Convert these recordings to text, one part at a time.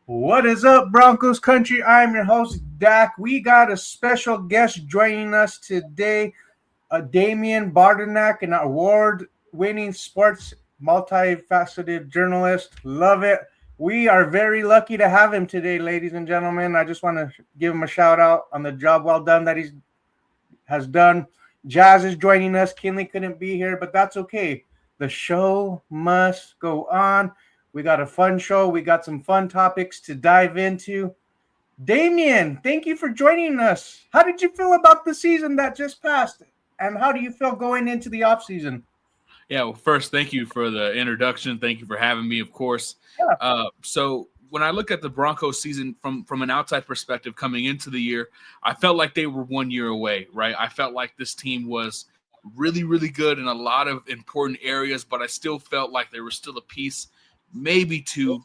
What is up, Broncos country? I'm your host, Dak. We got a special guest joining us today, Damien Bartonek, an award-winning sports multifaceted journalist. Love it. We are very lucky to have him today, ladies and gentlemen. I just want to give him a shout out on the job well done that he has done. Jazz is joining us. Kinley couldn't be here, but that's okay. The show must go on. We got a fun show. We got some fun topics to dive into. Damien, thank you for joining us. How did you feel about the season that just passed? And how do you feel going into the offseason? Yeah, well, first, thank you for the introduction. Thank you for having me, of course. Yeah. So when I look at the Broncos season from an outside perspective coming into the year, I felt like they were 1 year away, right? I felt like this team was really, really good in a lot of important areas, but I still felt like there was still a piece, maybe two,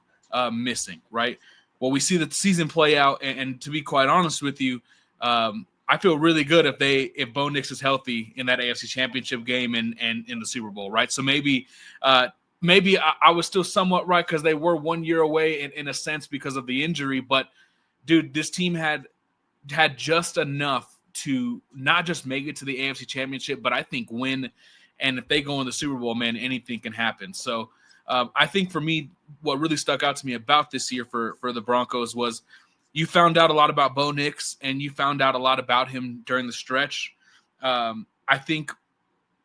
missing, right? Well, we see the season play out, and to be quite honest with you, I feel really good if Bo Nix is healthy in that AFC Championship game and in the Super Bowl, right? So maybe I was still somewhat right because they were 1 year away in a sense because of the injury. But dude, this team had just enough to not just make it to the AFC Championship, but I think win. And if they go in the Super Bowl, man, anything can happen. So I think for me, what really stuck out to me about this year for the Broncos was you found out a lot about Bo Nix, and you found out a lot about him during the stretch. I think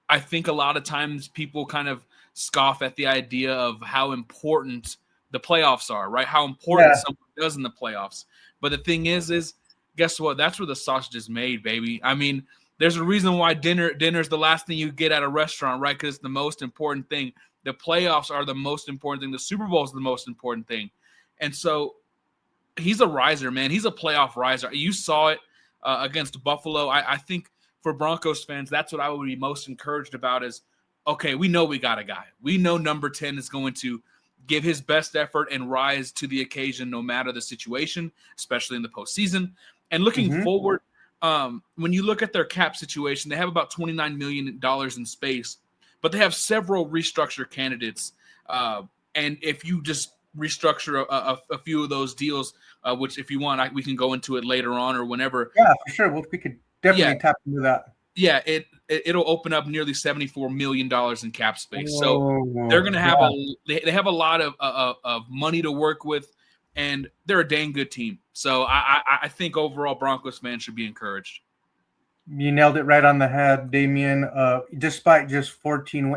a lot of times people kind of scoff at the idea of how important the playoffs are, right? How important someone does in the playoffs. But the thing is guess what? That's where the sausage is made, baby. I mean, there's a reason why dinner's the last thing you get at a restaurant, right? Because it's the most important thing. The playoffs are the most important thing. The Super Bowl is the most important thing. And so he's a riser, man. He's a playoff riser. You saw it against Buffalo. I think for Broncos fans, that's what I would be most encouraged about is, okay, we know we got a guy. We know number 10 is going to give his best effort and rise to the occasion no matter the situation, especially in the postseason. And looking forward, when you look at their cap situation, they have about $29 million in space, but they have several restructure candidates. And if you just restructure a few of those deals, which if you want, we can go into it later on or whenever. Yeah, for sure. Well, we could definitely tap into that. Yeah, it'll open up nearly $74 million in cap space. So they're going to have they have a lot of money to work with, and they're a dang good team. So I think overall Broncos fans should be encouraged. You nailed it right on the head, Damien. Despite just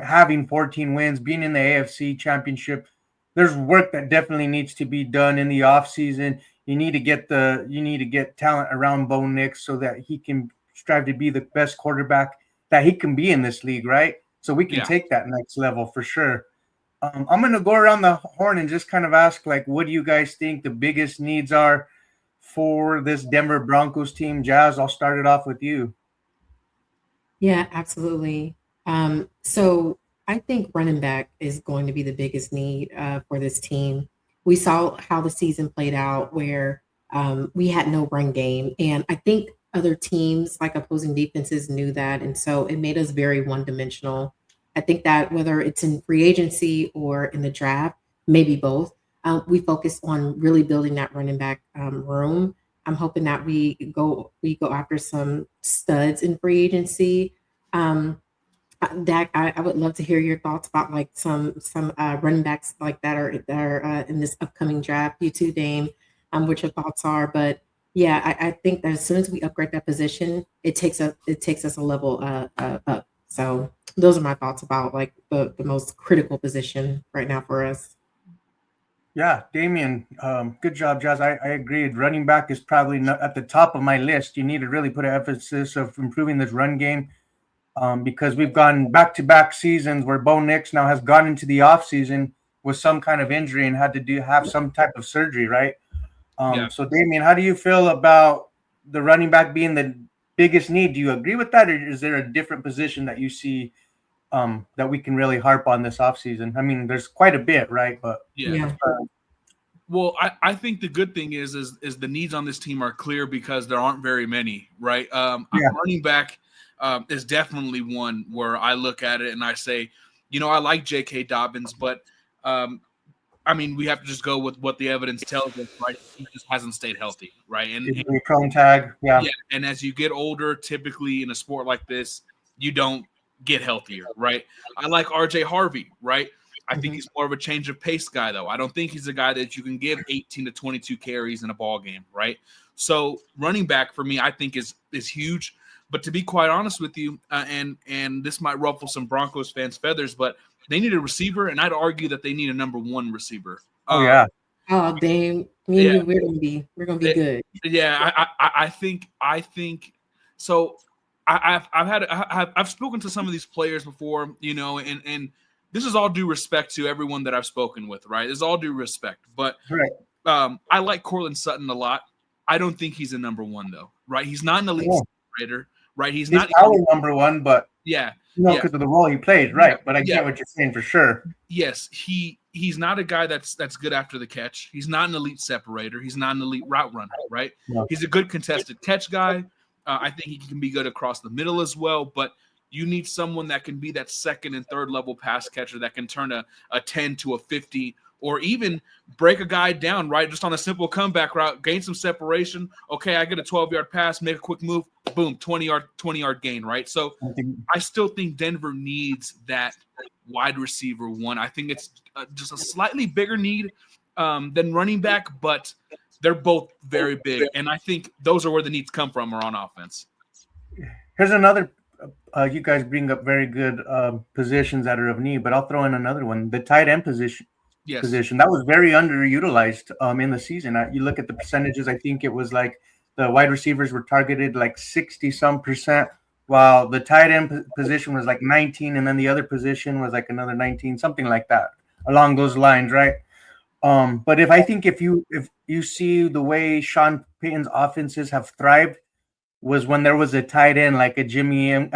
having 14 wins, being in the AFC Championship, there's work that definitely needs to be done in the offseason. You need to get talent around Bo Nix so that he can strive to be the best quarterback that he can be in this league, right? So we can take that next level for sure. I'm going to go around the horn and just kind of ask, like, what do you guys think the biggest needs are for this Denver Broncos team? Jazz, I'll start it off with you. Yeah, absolutely. So I think running back is going to be the biggest need for this team. We saw how the season played out where we had no run game. And I think other teams, like opposing defenses, knew that. And so it made us very one-dimensional. I think that whether it's in free agency or in the draft, maybe both, we focus on really building that running back room. I'm hoping that we go after some studs in free agency. Dak, I would love to hear your thoughts about like some running backs like that are in this upcoming draft. You too, Dame, what your thoughts are. But yeah, I think that as soon as we upgrade that position, it takes us a level up. So those are my thoughts about like the most critical position right now for us. Yeah, Damien, good job, Jazz. I agreed. Running back is probably not at the top of my list. You need to really put an emphasis of improving this run game because we've gone back-to-back seasons where Bo Nix now has gone into the offseason with some kind of injury and had to have some type of surgery, right? So, Damien, how do you feel about the running back being the biggest need? Do you agree with that, or is there a different position that you see that we can really harp on this offseason? I mean, there's quite a bit, right? But well, I think the good thing is the needs on this team are clear because there aren't very many, right? Running back is definitely one where I look at it and I say, I like J.K. Dobbins, but I mean, we have to just go with what the evidence tells us, right? He just hasn't stayed healthy, right? And prone tag, yeah. And as you get older, typically in a sport like this, you don't get healthier, right? I like RJ Harvey, right? I think he's more of a change of pace guy, though. I don't think he's a guy that you can give 18 to 22 carries in a ball game, right? So running back for me, I think is huge. But to be quite honest with you, and this might ruffle some Broncos fans' feathers, but they need a receiver, and I'd argue that they need a number one receiver. Oh yeah. Oh, Dame, me and you, we're gonna be good. Yeah, I think so. I've spoken to some of these players before, you know, and this is all due respect to everyone that I've spoken with, right? This is all due respect, but I like Cortland Sutton a lot. I don't think he's a number one though, right? He's not an elite separator, right? He's not our number one, but because of the role he plays, right? But I get what you're saying for sure. Yes, he's not a guy that's good after the catch. He's not an elite separator. He's not an elite route runner, right? No. He's a good contested catch guy. I think he can be good across the middle as well, but you need someone that can be that second and third level pass catcher that can turn a 10 to a 50 or even break a guy down, right? Just on a simple comeback route, gain some separation. Okay, I get a 12-yard pass, make a quick move, boom, 20-yard gain, right? So I still think Denver needs that wide receiver one. I think it's just a slightly bigger need than running back, but they're both very big, and I think those are where the needs come from are on offense. Here's another you guys bring up very good positions that are of need, but I'll throw in another one, the tight end position. Position that was very underutilized in the season. You look at the percentages, I think it was like the wide receivers were targeted like 60% while the tight end position was like 19, and then the other position was like another 19, something like that along those lines, right? But if you see the way Sean Payton's offenses have thrived was when there was a tight end like a Jimmy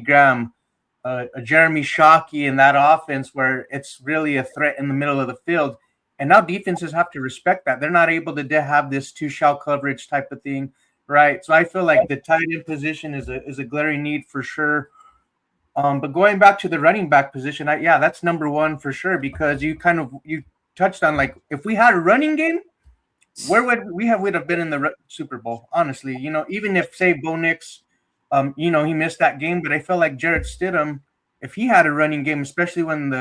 Graham, a Jeremy Shockey in that offense where it's really a threat in the middle of the field. And now defenses have to respect that. They're not able to have this two-shell coverage type of thing, right? So I feel like the tight end position is a glaring need for sure. But going back to the running back position, that's number one for sure, because you touched on, like, if we had a running game, where would we have been in the Super Bowl? Honestly, you know, even if say Bo Nix, you know, he missed that game, but I felt like Jarrett Stidham, if he had a running game, especially when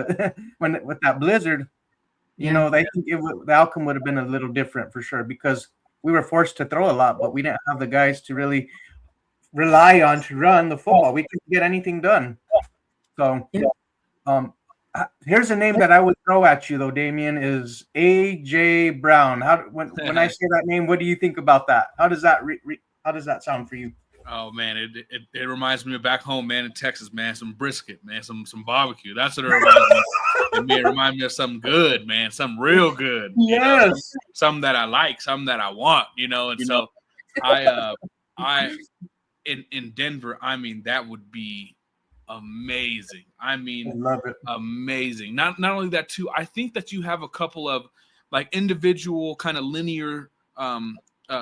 with that blizzard, you know, I think the outcome would have been a little different for sure, because we were forced to throw a lot, but we didn't have the guys to really rely on to run the football. We couldn't get anything done. So, here's a name that I would throw at you, though, Damien, is A.J. Brown. When I say that name, what do you think about that? How does that sound for you? Oh man, it reminds me of back home, man, in Texas, man. Some brisket, man, some barbecue. That's what it reminds me. It reminds me of something good, man, something real good. Yes, you know, something that I like, something that I want, you know. And so, I in Denver, I mean, that would be amazing. I mean, I love it. Amazing. Not only that too, I think that you have a couple of like individual kind of linear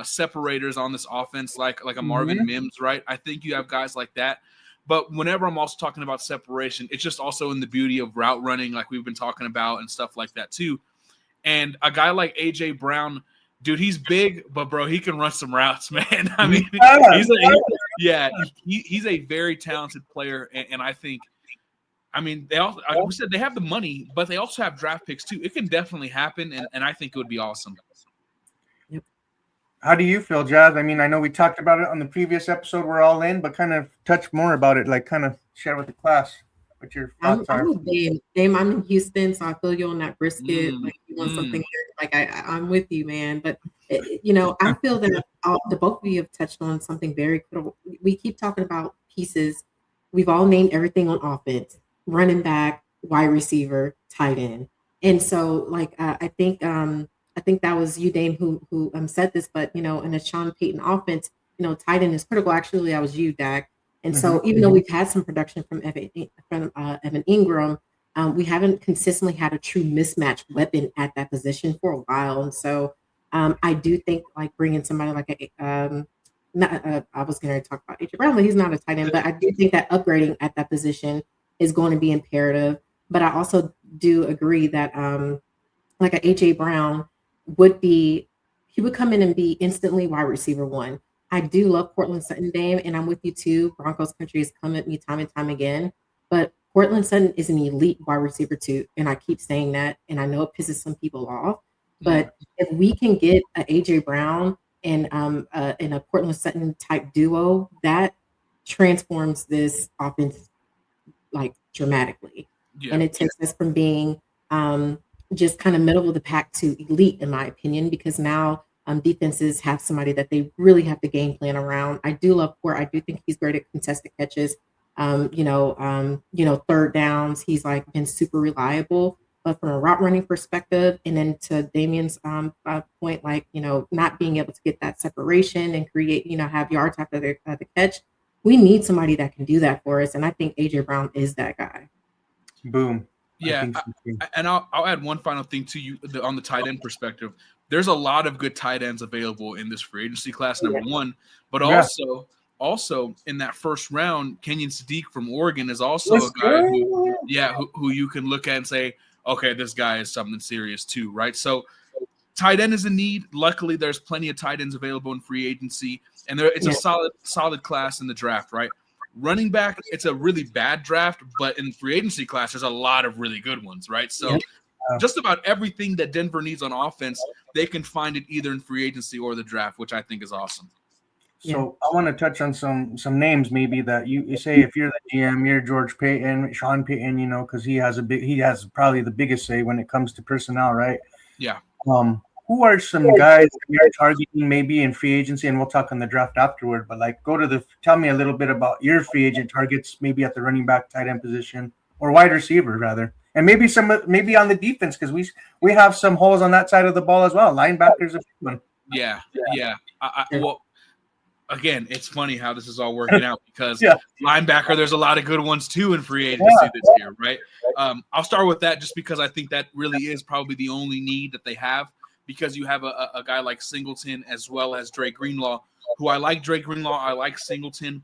separators on this offense, like a Marvin Mims, right? I think you have guys like that. But whenever I'm also talking about separation, it's just also in the beauty of route running, like we've been talking about, and stuff like that too. And a guy like A.J. Brown, dude, he's big, but bro, he can run some routes, man. I mean, he's a very talented player, and I think, I mean, they also, like we said, they have the money, but they also have draft picks too. It can definitely happen, and I think it would be awesome. How do you feel, Jazz? I mean, I know we talked about it on the previous episode. We're all in, but kind of touch more about it, like kind of share with the class what your thoughts are. I'm Dame. I'm in Houston, so I feel you on that brisket. Like you want something like I'm with you, man. But you know, I feel that the both of you have touched on something very critical. We keep talking about pieces. We've all named everything on offense: running back, wide receiver, tight end. And so, like, I think that was you, Dame, who said this. But you know, in a Sean Payton offense, you know, tight end is critical. Actually, that was you, Dak. And so, even though we've had some production from Evan Ingram, we haven't consistently had a true mismatch weapon at that position for a while. And so, I do think like bringing somebody like I was going to talk about A.J. Brown, but he's not a tight end. But I do think that upgrading at that position is going to be imperative. But I also do agree that like a AJ Brown would be, he would come in and be instantly wide receiver one. I do love Cortland Sutton, Dame, and I'm with you too. Broncos country has come at me time and time again, but Cortland Sutton is an elite wide receiver too, and I keep saying that, and I know it pisses some people off, but if we can get a AJ Brown and a Cortland Sutton type duo, that transforms this offense like dramatically, and it takes us from being just kind of middle of the pack to elite, in my opinion, because now defenses have somebody that they really have to game plan around. I do love Port. I do think he's great at contested catches. Third downs, he's like been super reliable. But from a route running perspective, and then to Damien's point, like, not being able to get that separation and create, have yards after the catch, we need somebody that can do that for us. And I think AJ Brown is that guy. Boom. Yeah, and I'll add one final thing to you on the tight end perspective. There's a lot of good tight ends available in this free agency class, number one, but also in that first round, Kenyon Sadiq from Oregon is also a guy who you can look at and say, okay, this guy is something serious too, right? So tight end is a need. Luckily, there's plenty of tight ends available in free agency, and it's a solid class in the draft, right? Running back, it's a really bad draft, but in free agency class, there's a lot of really good ones, right? So just about everything that Denver needs on offense, they can find it either in free agency or the draft, which I think is awesome. So I want to touch on some names maybe that you say if you're the GM, you're George Payton, Sean Payton, because he has probably the biggest say when it comes to personnel, right? Yeah. Who are some guys you're targeting maybe in free agency, and we'll talk on the draft afterward, but like tell me a little bit about your free agent targets, maybe at the running back, tight end position, or wide receiver rather. And maybe maybe on the defense, because we have some holes on that side of the ball as well. Linebackers a big one. Yeah. Well, again, it's funny how this is all working out because linebacker, there's a lot of good ones too in free agency this year, right? I'll start with that just because I think that really is probably the only need that they have, because you have a guy like Singleton as well as Drake Greenlaw, who I like Drake Greenlaw. I like Singleton.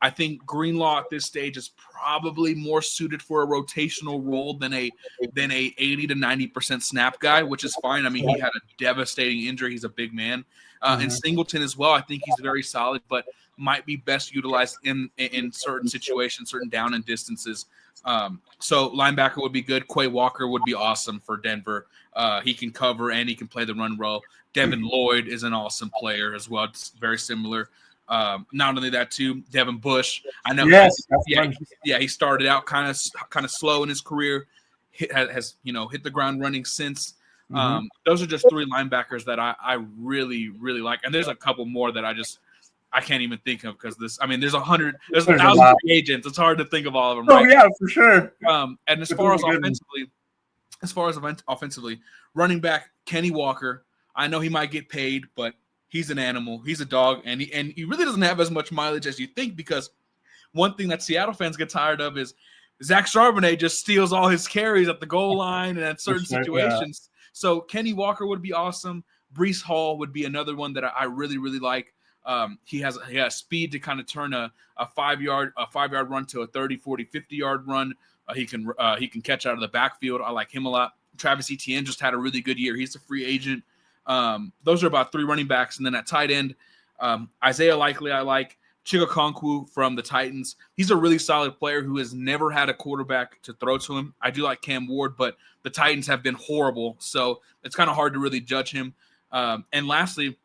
I think Greenlaw at this stage is probably more suited for a rotational role than a 80 to 90% snap guy, which is fine. I mean, he had a devastating injury. He's a big man. And Singleton as well, I think he's very solid, but might be best utilized in certain situations, certain down and distances. So linebacker would be good. Quay Walker would be awesome for Denver. He can cover and he can play the run role. Devin Lloyd is an awesome player as well. It's very similar. Not only that too, Devin Bush. I know. He started out kind of slow in his career. Has hit the ground running since. Those are just three linebackers that I really, really like. And there's a couple more that I can't even think of because there's 1,000 free agents. It's hard to think of all of them. Right? Oh yeah, for sure. And as far as offensively, running back Kenny Walker. I know he might get paid, but he's an animal. He's a dog, and he really doesn't have as much mileage as you think, because one thing that Seattle fans get tired of is Zach Charbonnet just steals all his carries at the goal line and at certain situations. So Kenny Walker would be awesome. Breece Hall would be another one that I really, really like. He has speed to kind of turn a 5-yard run to a 30, 40, 50-yard run. He can catch out of the backfield. I like him a lot. Travis Etienne just had a really good year. He's a free agent. Those are about three running backs. And then at tight end, Isaiah Likely I like. Chigakonkwo from the Titans. He's a really solid player who has never had a quarterback to throw to him. I do like Cam Ward, but the Titans have been horrible, so it's kind of hard to really judge him. And lastly,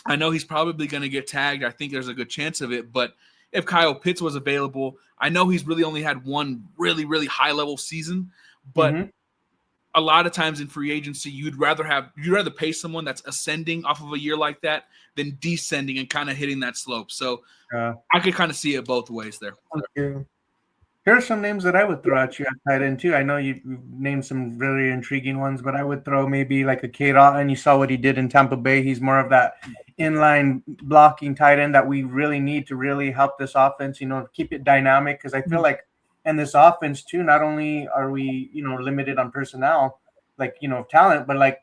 I know he's probably going to get tagged. I think there's a good chance of it, but if Kyle Pitts was available, I know he's really only had one really, really high-level season, but a lot of times in free agency, you'd rather pay someone that's ascending off of a year like that than descending and kind of hitting that slope. So I could kind of see it both ways there. Here are some names that I would throw at you at tight end too. I know you named some really intriguing ones, but I would throw maybe like a Kate Otten. You saw what he did in Tampa Bay. He's more of that inline blocking tight end that we really need to really help this offense, keep it dynamic. Because I feel like in this offense too, not only are we, limited on personnel, talent, but like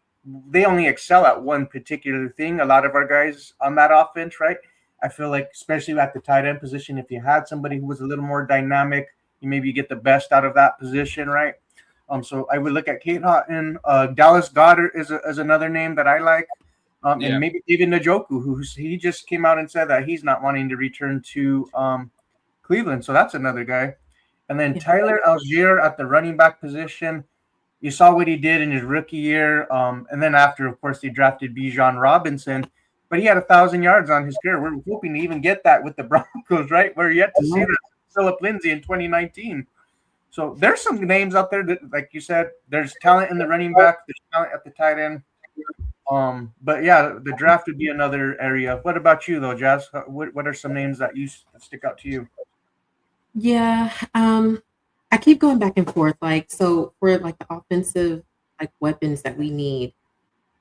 they only excel at one particular thing. A lot of our guys on that offense, right? I feel like, especially at the tight end position, if you had somebody who was a little more dynamic, you maybe get the best out of that position, right? So I would look at Kate Houghton. Dallas Goedert is another name that I like. And maybe even Njoku, he just came out and said that he's not wanting to return to Cleveland. So that's another guy. And then Tyler Algier at the running back position. You saw what he did in his rookie year. And then after, of course, they drafted Bijan Robinson. But he had 1,000 yards on his career. We're hoping to even get that with the Broncos, right? We're yet to see that. Philip Lindsay in 2019. So there's some names out there that, like you said, there's talent in the running back, there's talent at the tight end. But yeah, the draft would be another area. What about you, though, Jazz? What are some names that stick out to you? Yeah, I keep going back and forth. Like, so for like the offensive like weapons that we need,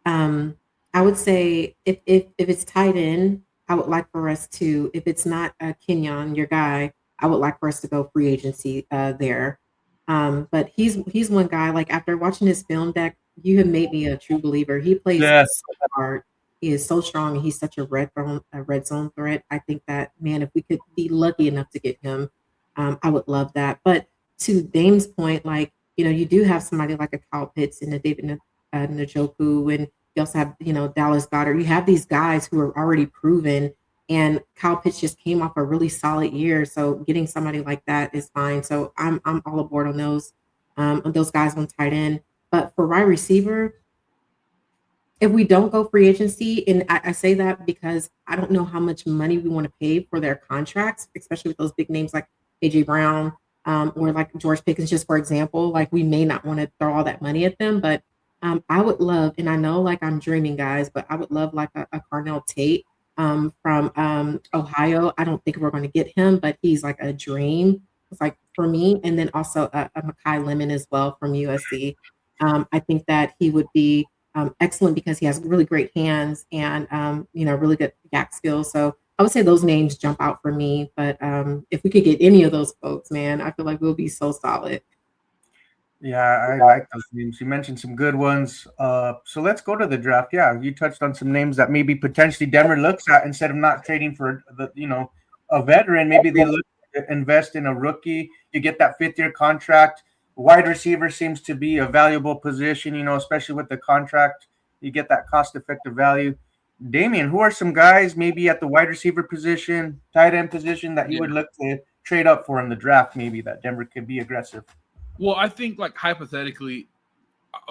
I would say if it's tight end, I would like for us to, if it's not Kenyon, your guy, I would like for us to go free agency there. But he's one guy, like after watching his film deck, you have made me a true believer. He plays so hard. He is so strong, and he's such a red zone threat. I think that, man, if we could be lucky enough to get him, I would love that. But to Dame's point, like, you do have somebody like a Kyle Pitts and a David Njoku, and you also have, Dallas Goedert. You have these guys who are already proven, and Kyle Pitts just came off a really solid year. So getting somebody like that is fine. So I'm all aboard on those guys on tight end. But for wide receiver, if we don't go free agency, and I say that because I don't know how much money we want to pay for their contracts, especially with those big names like AJ Brown or like George Pickens, just for example. Like, we may not want to throw all that money at them, but I would love, and I know like I'm dreaming, guys, but I would love like a Carnell Tate from Ohio. I don't think we're going to get him, but he's like a dream. It's like for me, and then also a Makai Lemon as well from USC. I think that he would be excellent because he has really great hands and really good yak skills. So I would say those names jump out for me. But if we could get any of those folks, man, I feel like we'll be so solid. Yeah, I like those names. You mentioned some good ones. So let's go to the draft. Yeah, you touched on some names that maybe potentially Denver looks at instead of not trading for a veteran. Maybe they look to invest in a rookie. You get that 5th-year contract. Wide receiver seems to be a valuable position, especially with the contract. You get that cost-effective value. Damien, who are some guys maybe at the wide receiver position, tight end position that you would look to trade up for in the draft, maybe that Denver could be aggressive? Well, I think, like, hypothetically,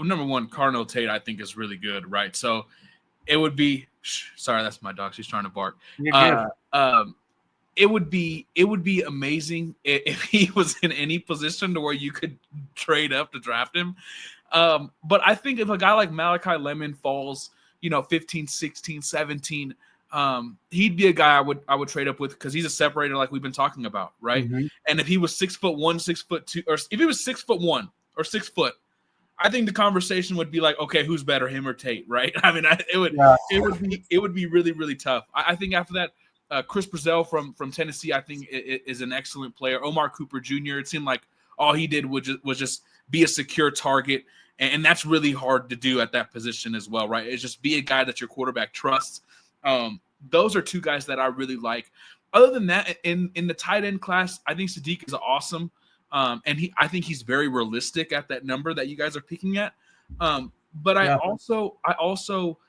number one, Carnell Tate, I think, is really good, right? So it would be – sorry, that's my dog. She's trying to bark. It would be amazing if he was in any position to where you could trade up to draft him. But I think if a guy like Malachi Lemon falls, 15, 16, 17, he'd be a guy I would trade up with because he's a separator like we've been talking about, right? Mm-hmm. And if he was 6'1", 6'2", or if he was 6'1" or 6 foot, I think the conversation would be like, okay, who's better, him or Tate, right? I mean, it would be really, really tough. I think after that, Chris Brazell from Tennessee, I think is an excellent player. Omar Cooper Jr., it seemed like all he did was just be a secure target, and that's really hard to do at that position as well, right? It's just be a guy that your quarterback trusts. Those are two guys that I really like. Other than that, in the tight end class, I think Sadiq is awesome, and I think he's very realistic at that number that you guys are picking at. But I also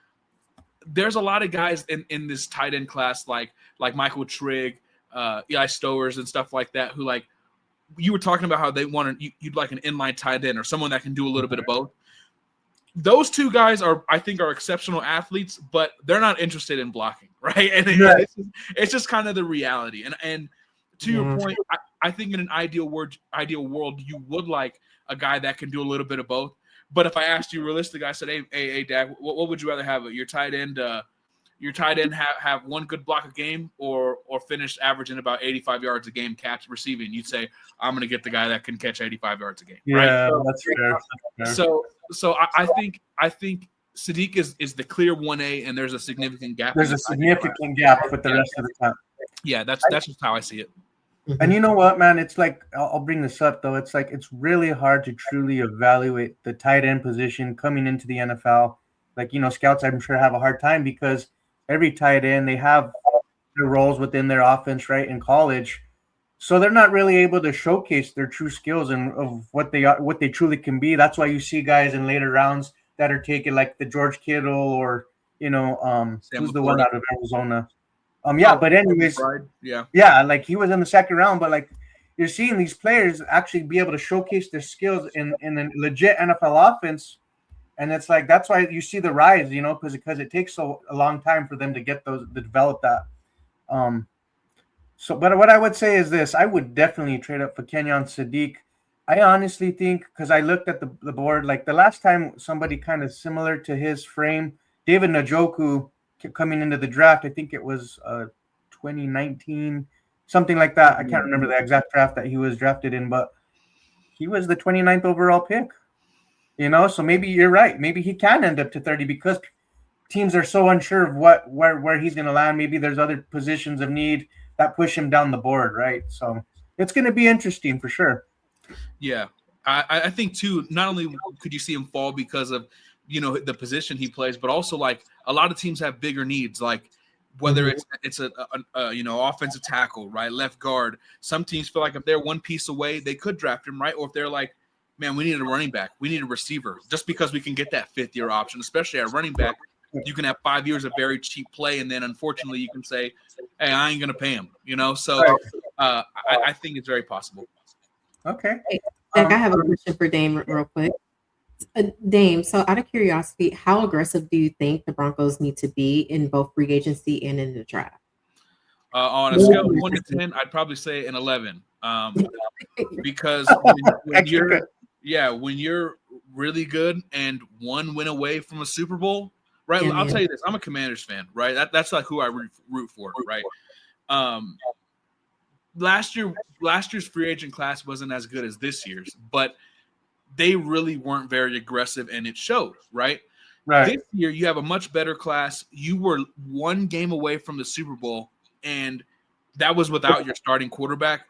there's a lot of guys in this tight end class like Michael Trigg, Eli Stowers, and stuff like that, who, like, you were talking about how they wanted you'd like an inline tight end or someone that can do a little bit of both. Those two guys are exceptional athletes, but they're not interested in blocking, right? And it's just kind of the reality. And to your point, I think in an ideal world, you would like a guy that can do a little bit of both. But if I asked you realistically, I said, hey, Dak, what would you rather have? Your tight end have one good block a game or finish averaging about 85 yards a game catch receiving? You'd say, I'm going to get the guy that can catch 85 yards a game. Yeah, right? That's fair. So I think Sadiq is the clear 1A, and there's a significant gap. There's a significant gap with the rest of the time. Yeah, that's just how I see it. And you know what, man? It's like, I'll bring this up, though. It's like, it's really hard to truly evaluate the tight end position coming into the NFL. Like, scouts, I'm sure, have a hard time because every tight end, they have their roles within their offense, right, in college. So they're not really able to showcase their true skills and of what they truly can be. That's why you see guys in later rounds that are taken, like the George Kittle or Sam who's the one Laporta. out of Arizona. Yeah, but anyways, Yeah. yeah, like he was in the second round, but like you're seeing these players actually be able to showcase their skills in a legit NFL offense, and it's like that's why you see the rise, because it takes a long time for them to get those to develop that. Um, but what I would say is this: I would definitely trade up for Kenyon Sadiq. I honestly think because I looked at the board, like the last time somebody kind of similar to his frame, David Njoku coming into the draft. I think it was 2019, something like that. I can't remember the exact draft that he was drafted in, but he was the 29th overall pick. So maybe you're right. Maybe he can end up to 30 because teams are so unsure of where he's going to land. Maybe there's other positions of need that push him down the board, right? So it's going to be interesting for sure. Yeah, I think too. Not only could you see him fall because of the position he plays, but also like a lot of teams have bigger needs, like whether it's a offensive tackle, right, left guard. Some teams feel like if they're one piece away, they could draft him, right? Or if they're like, man, we need a running back, we need a receiver, just because we can get that fifth-year option, especially at running back. You can have 5 years of very cheap play, and then unfortunately you can say, hey, I ain't going to pay him, So I think it's very possible. Okay. Zach, I have a question for Dame real quick. Dame, so out of curiosity, how aggressive do you think the Broncos need to be in both free agency and in the draft? On a scale of 1 to 10, I'd probably say an 11. Because when you're really good and one win away from a Super Bowl, right? Yeah, I'll tell you this: I'm a Commanders fan, right? That's like who I root for, right? Last year's free agent class wasn't as good as this year's, but they really weren't very aggressive, and it showed, right? This year, you have a much better class. You were one game away from the Super Bowl, and that was without your starting quarterback.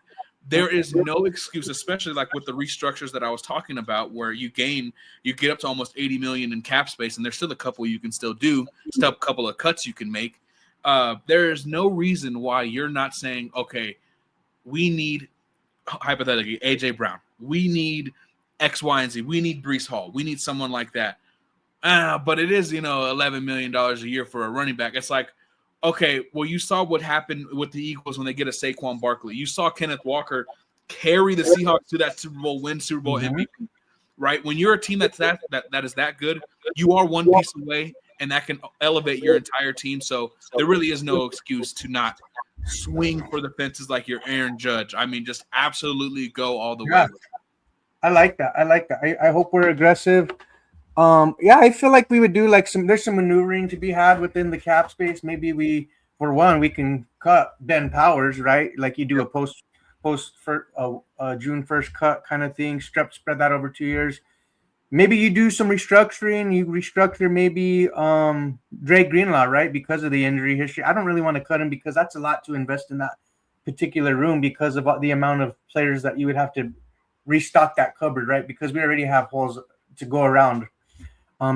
There is no excuse, especially like with the restructures that I was talking about, where you get up to almost $80 million in cap space, and there's still a couple you can still do, still a couple of cuts you can make. There is no reason why you're not saying, okay, we need, hypothetically, AJ Brown. We need X, Y, and Z. We need Breece Hall. We need someone like that. But it is, $11 million a year for a running back. It's like, okay, well, you saw what happened with the Eagles when they get a Saquon Barkley. You saw Kenneth Walker carry the Seahawks to that Super Bowl win, Super Bowl MVP, right? When you're a team that is that good, you are one piece away, and that can elevate your entire team. So there really is no excuse to not swing for the fences like you're Aaron Judge. I mean, just absolutely go all the way. I like that. I hope we're aggressive. I feel like we would do there's some maneuvering to be had within the cap space. Maybe we can cut Ben Powers, right? Like you do a post for June 1st cut kind of thing, spread that over 2 years. Maybe you do some restructuring. You restructure maybe Dre Greenlaw, right? Because of the injury history. I don't really want to cut him because that's a lot to invest in that particular room because of the amount of players that you would have to restock that cupboard, right? Because we already have holes to go around.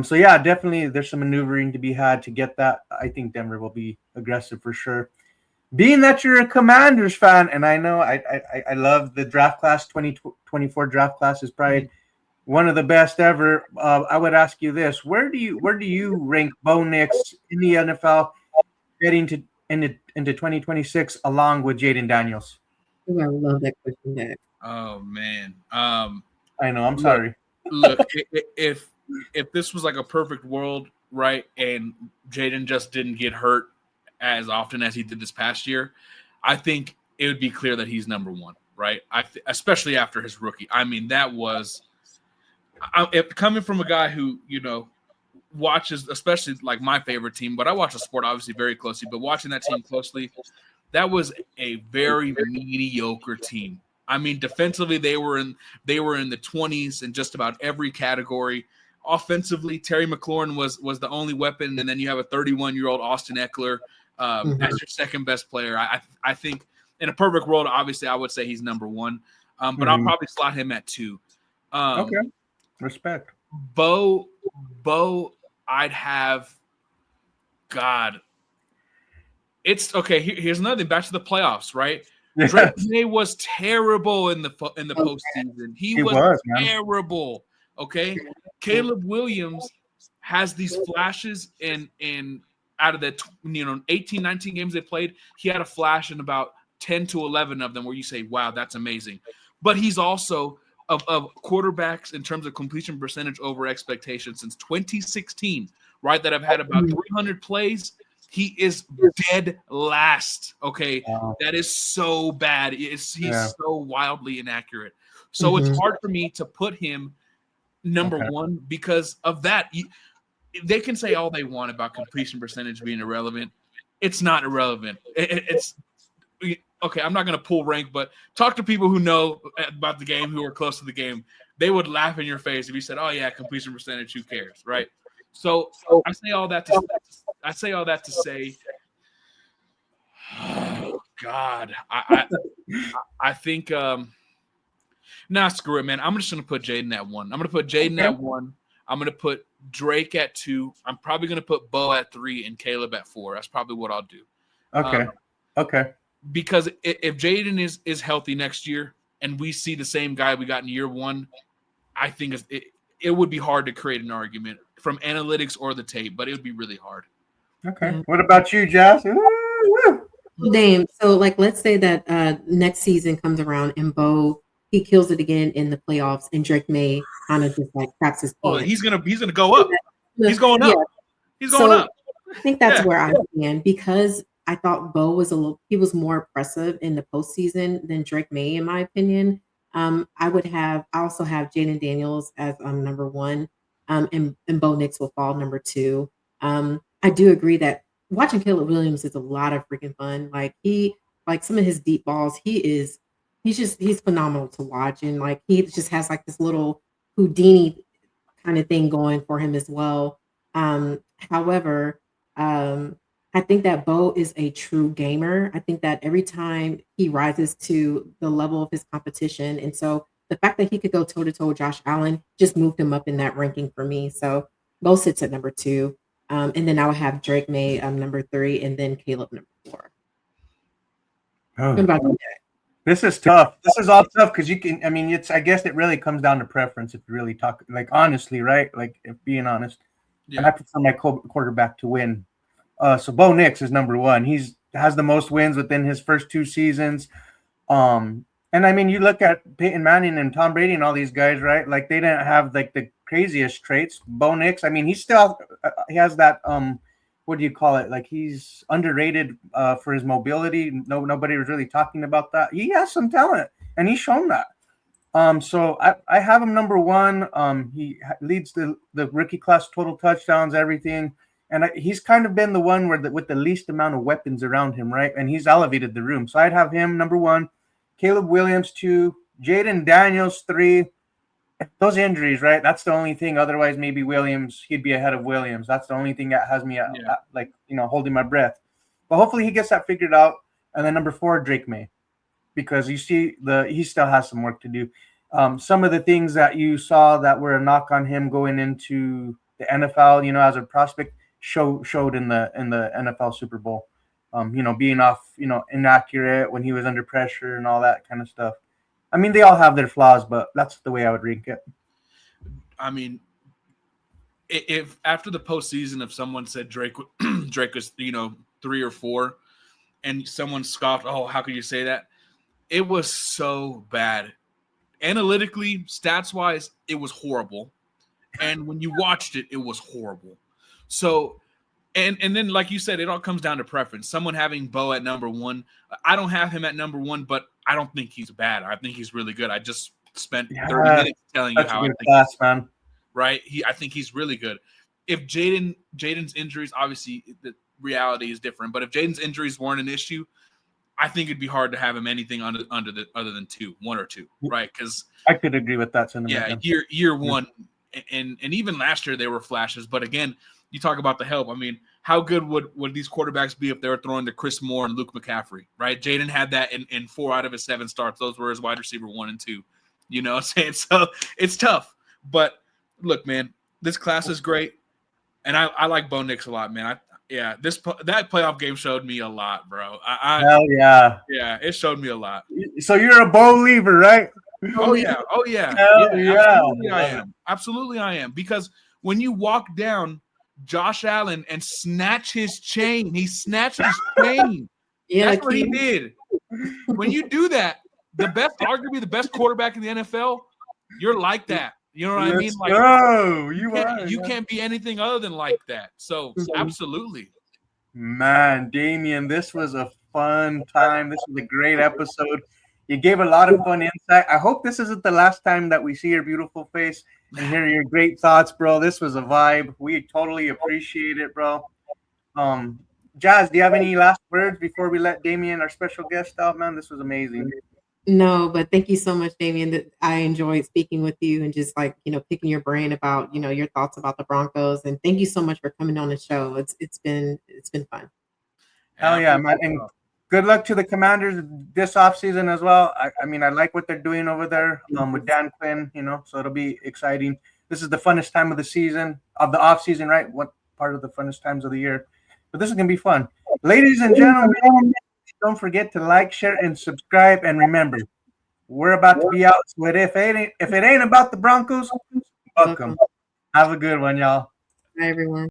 So yeah, definitely there's some maneuvering to be had to get that. I think Denver will be aggressive for sure. Being that you're a Commanders fan, and I know I love the draft class, 2024 draft class is probably one of the best ever. I would ask you this: where do you rank Bo Nix in the NFL getting into 2026 along with Jaden Daniels? I love that question, Dad. Oh man, I know. I'm sorry. Look, if this was like a perfect world, right, and Jaden just didn't get hurt as often as he did this past year, I think it would be clear that he's number one, right? Especially after his rookie. I mean, that was coming from a guy who watches, especially like my favorite team, but I watch the sport obviously very closely. But watching that team closely, that was a very mediocre team. I mean, defensively, they were in the 20s in just about every category. Offensively, Terry McLaurin was the only weapon, and then you have a 31-year-old Austin Eckler as your second best player. I think in a perfect world, obviously, I would say he's number one, but I'll probably slot him at 2. Okay, respect. Bo, I'd have. God, it's okay. Here's another thing. Back to the playoffs, right? Drake May was terrible in the postseason. He was terrible. Okay, Caleb Williams has these flashes in out of the 18, 19 games they played. He had a flash in about 10 to 11 of them where you say, "Wow, that's amazing." But he's also of quarterbacks in terms of completion percentage over expectation since 2016, right? That have had about 300 plays. He is dead last. Okay, that is so bad. He's so wildly inaccurate. So it's hard for me to put him number one because of that. They can say all they want about completion percentage being irrelevant. It's not irrelevant. It's okay. I'm not going to pull rank, but talk to people who know about the game, who are close to the game. They would laugh in your face if you said, "Oh yeah, completion percentage. Who cares?" Right? So I say all that to say, oh God, I think screw it, man. I'm just gonna put Jaden at 1. I'm gonna put Jaden at 1. I'm gonna put Drake at 2. I'm probably gonna put Bo at 3 and Caleb at 4. That's probably what I'll do. Okay. Because if Jaden is healthy next year and we see the same guy we got in year 1, I think it would be hard to create an argument from analytics or the tape, but it would be really hard. Okay. Yeah. What about you, Jazz? Dame. So, let's say that next season comes around and Bo, he kills it again in the playoffs, and Drake May kind of just craps his pants. Oh, he's gonna go up. He's going up. He's going up. I think that's where I stand because I thought Bo was he was more impressive in the postseason than Drake May, in my opinion. I also have Jaden Daniels as number 1, and Bo Nix will fall number 2. I do agree that watching Caleb Williams is a lot of freaking fun. Some of his deep balls, he's phenomenal to watch, and he just has this little Houdini kind of thing going for him as well. However, I think that Bo is a true gamer. I think that every time he rises to the level of his competition, and so the fact that he could go toe-to-toe with Josh Allen just moved him up in that ranking for me. So Bo sits at number 2. And then I would have Drake May number 3, and then Caleb number 4. Oh. What about you? This is tough. This is all tough because I guess it really comes down to preference if you really talk, honestly, right? If being honest. Yeah. And I prefer my quarterback to win. So Bo Nix is number 1. He's has the most wins within his first 2 seasons. And you look at Peyton Manning and Tom Brady and all these guys, right? They didn't have the craziest traits. Bo Nix, he still he has that what do you call it? He's underrated for his mobility. Nobody was really talking about that. He has some talent, and he's shown that. So I have him number 1. He leads the rookie class total touchdowns, everything. And he's kind of been the one with the least amount of weapons around him, right? And he's elevated the room. So I'd have him number 1, Caleb Williams 2, Jaden Daniels 3. Those injuries, right? That's the only thing. Otherwise, maybe Williams, he'd be ahead of Williams. That's the only thing that has me holding my breath. But hopefully he gets that figured out. And then number 4, Drake May, because you see he still has some work to do. Some of the things that you saw that were a knock on him going into the NFL, as a prospect, showed in the NFL Super Bowl. Being off, inaccurate when he was under pressure and all that kind of stuff. They all have their flaws, but that's the way I would rank it. If after the postseason, if someone said Drake was 3 or 4, and someone scoffed, "Oh, how could you say that?" It was so bad. Analytically, stats wise, it was horrible, and when you watched it, it was horrible. So, and then like you said, it all comes down to preference. Someone having Bo at number 1, I don't have him at number 1, but I don't think he's bad. I think he's really good. I just spent 30 minutes telling you how I think man. Right? I think he's really good. If Jaden's injuries, obviously the reality is different, but if Jaden's injuries weren't an issue, I think it'd be hard to have him anything other than 1 or 2, right? Because I could agree with that sentiment. Yeah, year 1, and even last year there were flashes, but again, you talk about the help. How good would these quarterbacks be if they were throwing to Chris Moore and Luke McCaffrey, right? Jaden had that in 4 out of his 7 starts. Those were his wide receiver 1 and 2. You know what I'm saying? So it's tough. But look, man, this class is great. And I like Bo Nix a lot, man. Yeah, that playoff game showed me a lot, bro. Hell yeah. Yeah, it showed me a lot. So you're a believer, right? Oh yeah. Hell yeah. Absolutely I am. Absolutely I am. Because when you walk down Josh Allen and snatch his chain, he snatched his chain. Yeah, That's what he did. When you do that, arguably the best quarterback in the NFL, you're like that. You know what I mean? Like, you can't be anything other than like that. So absolutely. Man, Damien, this was a fun time. This was a great episode. You gave a lot of fun insight. I hope this isn't the last time that we see your beautiful face and hear your great thoughts, bro. This was a vibe. We totally appreciate it, bro. Jazz, do you have any last words before we let Damien, our special guest, out, man? This was amazing. No, but thank you so much, Damien. That I enjoyed speaking with you and just like, picking your brain about, your thoughts about the Broncos. And thank you so much for coming on the show. It's been fun. Hell yeah, man. And good luck to the Commanders this offseason as well. I mean, I like what they're doing over there with Dan Quinn, so it'll be exciting. This is the funnest time of the season, of the offseason, right? What part of the funnest times of the year? But this is going to be fun. Ladies and gentlemen, don't forget to like, share, and subscribe. And remember, we're about to be out. So if it ain't about the Broncos, fuck them. Have a good one, y'all. Bye, everyone.